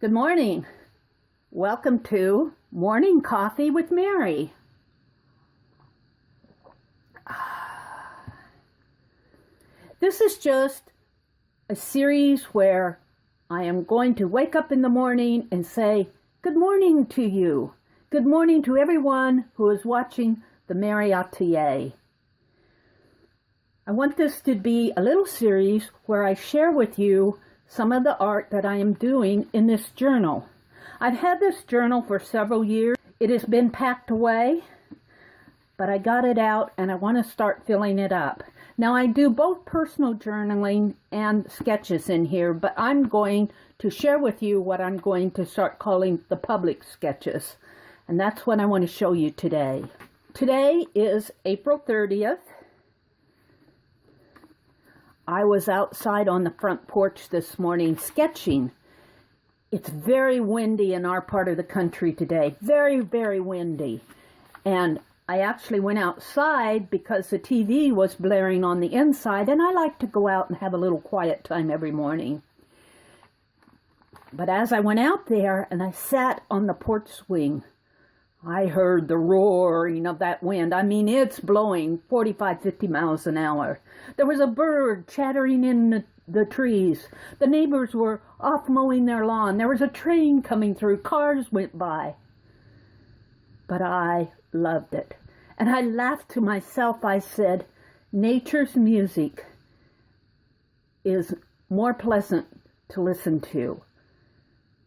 Good morning. Welcome to Morning Coffee with Meri. This is just a series where I am going to wake up in the morning and say good morning to you. Good morning to everyone who is watching the Meri Atelier. I want this to be a little series where I share with you some of the art that I am doing in this journal. I've had this journal for several years. It has been packed away, but I got it out and I want to start filling it up. Now I do both personal journaling and sketches in here, but I'm going to share with you what I'm going to start calling the public sketches. And that's what I want to show you today. Today is April 30th. I was outside on the front porch this morning sketching. It's very windy in our part of the country today. Very, very windy. And I actually went outside because the TV was blaring on the inside, and I like to go out and have a little quiet time every morning. But as I went out there and I sat on the porch swing, I heard the roaring of that wind. I mean, it's blowing 45, 50 miles an hour. There was a bird chattering in the trees. The neighbors were off mowing their lawn. There was a train coming through. Cars went by. But I loved it. And I laughed to myself. I said, nature's music is more pleasant to listen to.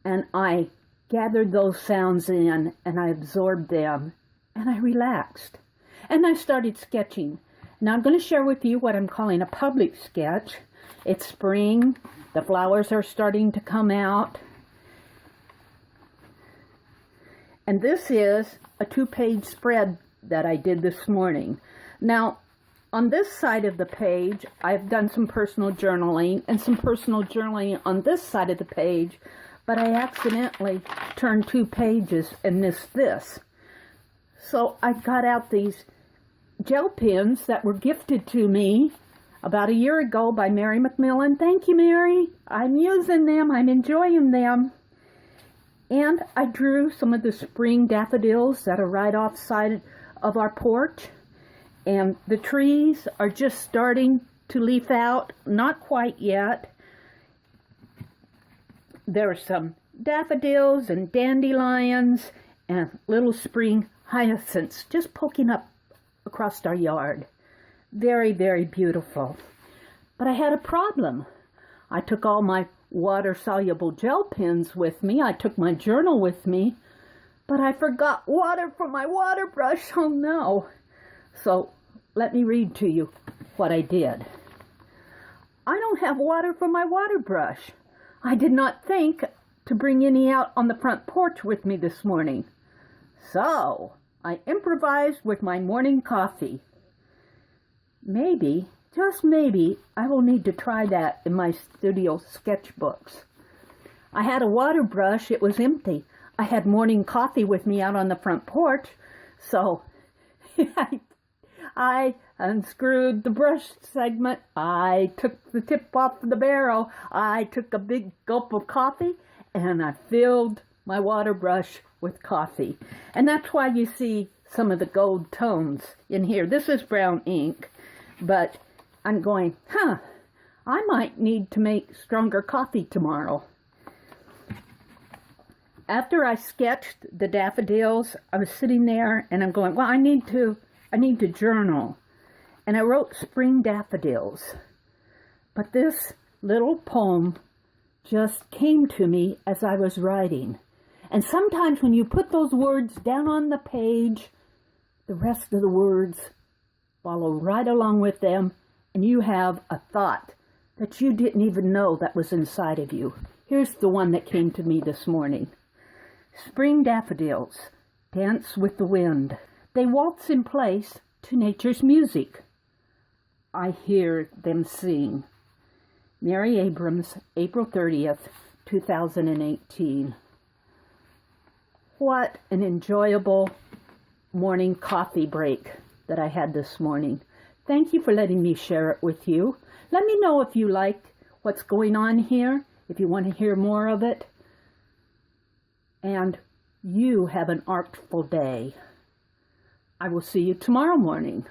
And I gathered those sounds in and I absorbed them and I relaxed and I started sketching. Now I'm going to share with you what I'm calling a public sketch. It's spring, the flowers are starting to come out, and this is a 2-page spread that I did this morning. Now on this side of the page I've done some personal journaling and some personal journaling on this side of the page, but I accidentally turned 2 pages and missed this. So I got out these gel pens that were gifted to me about a year ago by Meri Macmillan. Thank you, Meri. I'm using them. I'm enjoying them. And I drew some of the spring daffodils that are right offside of our porch. And the trees are just starting to leaf out. Not quite yet. There are some daffodils and dandelions and little spring hyacinths just poking up across our yard. Very, very beautiful. But I had a problem. I took all my water-soluble gel pens with me. I took my journal with me, but I forgot water for my water brush. Oh no. So let me read to you what I did. I don't have water for my water brush. I did not think to bring any out on the front porch with me this morning. So I improvised with my morning coffee. Maybe, just maybe, I will need to try that in my studio sketchbooks. I had a water brush. It was empty. I had morning coffee with me out on the front porch. So I unscrewed the brush segment. I took the tip off the barrel. I took a big gulp of coffee and I filled my water brush with coffee. And that's why you see some of the gold tones in here. This is brown ink, but I'm going, I might need to make stronger coffee tomorrow. After I sketched the daffodils, I was sitting there and I'm going, well, I need to journal. And I wrote spring daffodils. But this little poem just came to me as I was writing. And sometimes when you put those words down on the page, the rest of the words follow right along with them, and you have a thought that you didn't even know that was inside of you. Here's the one that came to me this morning. Spring daffodils dance with the wind. They waltz in place to nature's music. I hear them sing. Meridel Abrams, April 30th, 2018. What an enjoyable morning coffee break that I had this morning. Thank you for letting me share it with you. Let me know if you like what's going on here, if you want to hear more of it. and you have an artful day. I will see you tomorrow morning.